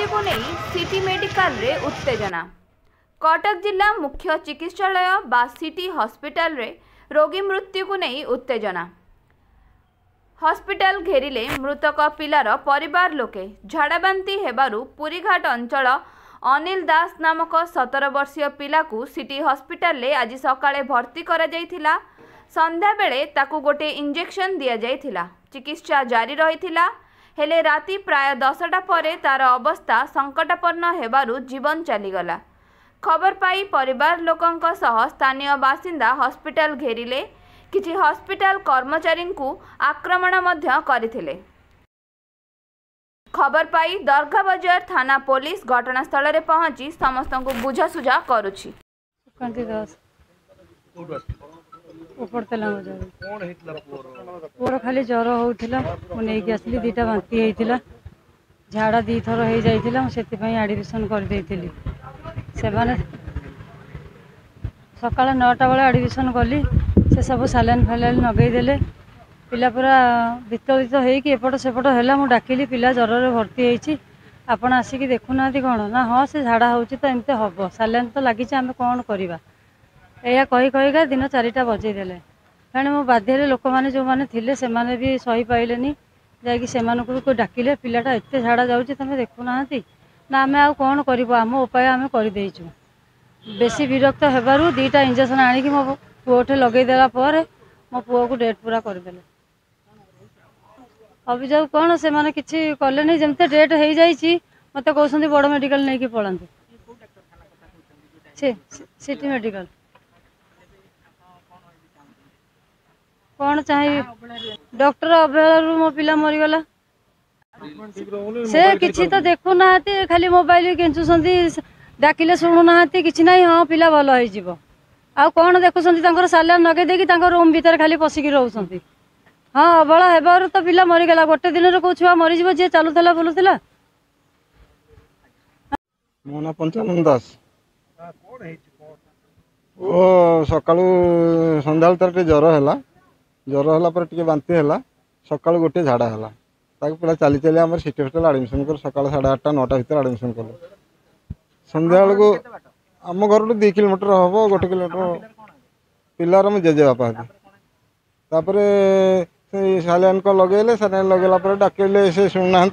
को नहीं city medical रे उत्तेजना। कटक जिला मुख्य चिकित्सालय बा सिटी हॉस्पिटल रे रोगी मृत्यु को नहीं उत्तेजना। हॉस्पिटल घेरिले मृतक पिलार परिवार लोके झाड़ाबांती हेबारु पुरीघाट अंचल अनिल दास नामक 17 वर्षीय पिला को सिटी हॉस्पिटल ले आज सकाळे भर्ती करा जायथिला। संध्या बेले ताकू गोटे इंजेक्शन दिया जायथिला। चिकित्सा जारी रहिथिला हेले राति प्राय 10टा परे तार अवस्था संकटापन्न हेबारु जीवन चलीगला। खबर पाई परिवार लोकंक सह स्थानीय बासिंदा हॉस्पिटल घेरिले। किछि हॉस्पिटल कर्मचारी को आक्रमण मध्य करथिले। खबर पाई दरगा बाजार थाना पुलिस घटनास्थल रे पहुंची समस्त को बुझासुझा करुछि। पुअर खाली ज्वर होउथिला मु नेकी आसली दीटा बांती हेइथिला झाड़ा दी थर हो जाइथिला मु सेति पई एडमिशन कर देइथिली। सेबाने सकाळ 9टा बेले एडमिशन कली से सब सालाइन फालाइन नगई देले। पिला पूरा वितरित होइकि एपट सेपट हैला मु डाकिली पिला ज्वर रे भर्ती हेइछि आपण आसिकी देखुना कौन ना हाँ से झाड़ा होउछि तो एमते हबो सालाइन तो लागिछि आमे कोन करिबा एया कही कहीका दिन 4टा बजे देले। तेणु मो बाध्य लोक मैंने जो मैंने थे से भी सही पाइले जा डाकिले पिलाटा एत झाड़ा जाऊँगी तुम देखुना ना आम आ कौन कर आम उपाय आम करदेचु। बेसी विरक्त होबारू 2टा इंजेक्शन आणिकी मो पुओठे लगेदेला मो पुओ को डेट पूरा करदेले। अभियोग कौन से मैंने किसी कले जमते डेट हो जाइए मत कहते बड़ मेडिकल नहीं कि पलांतु सिटी मेडिकल कौन चाहिए डॉक्टर अवहेला मो पिला मरीगला से किसी तो देखु ना खाली मोबाइल केचुंट डाकिले शुणुना कि ना हाँ पिला भल हो कौन देखुं सालान नगे देकी रूम भितर खाली पशिकी रोच। हाँ अवहेला हेबार तो पिला मरीगला गोटे दिन कौ छुआ मरीज जी चलुला बुलूला। मो ना पंचानन दास ओ सका संध्या तार ज्वर है पर टे बांती है सका गोटे झाड़ा है पिला चली चली आम सिटी हॉस्पिटल आडमिशन कर सका 8:30 9टा भर आडमिशन कल संध्या बेलू आम घर 2 किलोमीटर हम 1 किलोमीटर पिलार मो जेजे बापा तापर सालाइन को लगेले सालाइन लगेला डाकिले से शुणुना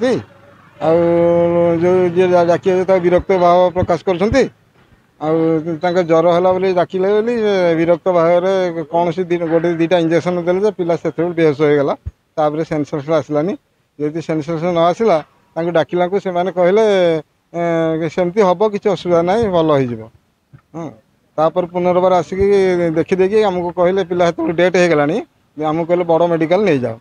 जो डाक विरक्त भाव प्रकाश कर ज्वर है बोली डाकिले विरक्त भाव कौन गोटे 2टा इंजेक्शन देले पिला से बेहोश हो गला। तापर सेंसस आसलानी जदि सेंसस न आसला डाकिला को से कहले सेमती हम किसी असुविधा ना भल हो। हाँ तापर पुनर्बार आसिक देखीदेकी आमको कहले पिला डेट हो गलानी आमको कहले बड़ मेडिकल नहीं जाओ।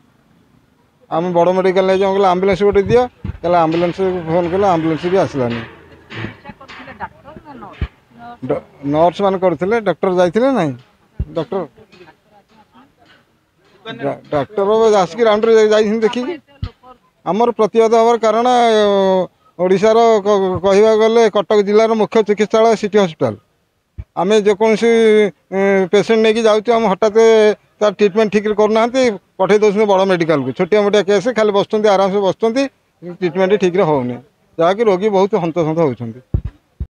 आम बड़ मेडिकल नहीं जाओ आम्बुलांस गोटे दियो कहला आम्बुलांस फोन कला आम्बुलांस भी आसलानी। नर्स मान करथिले डॉक्टर जाइथिले नहीं डॉक्टर डॉक्टर आसिक राउंड रे देखी आमर प्रतिहत हबार कारण ओडिशार कहवा गले कटक जिलार मुख्य चिकित्सालय सिटी हॉस्पिटल आम जेकोसी पेसेंट नहीं जाऊँ हठात तार ट्रिटमेंट ठीक करना पठे दौरान बड़ मेडिकल को छोटिया मोटिया केस खाली बसुँच आराम से बसुँच ट्रिटमेंट ठीक होनी जहाँकि रोगी बहुत हंतसंत होती।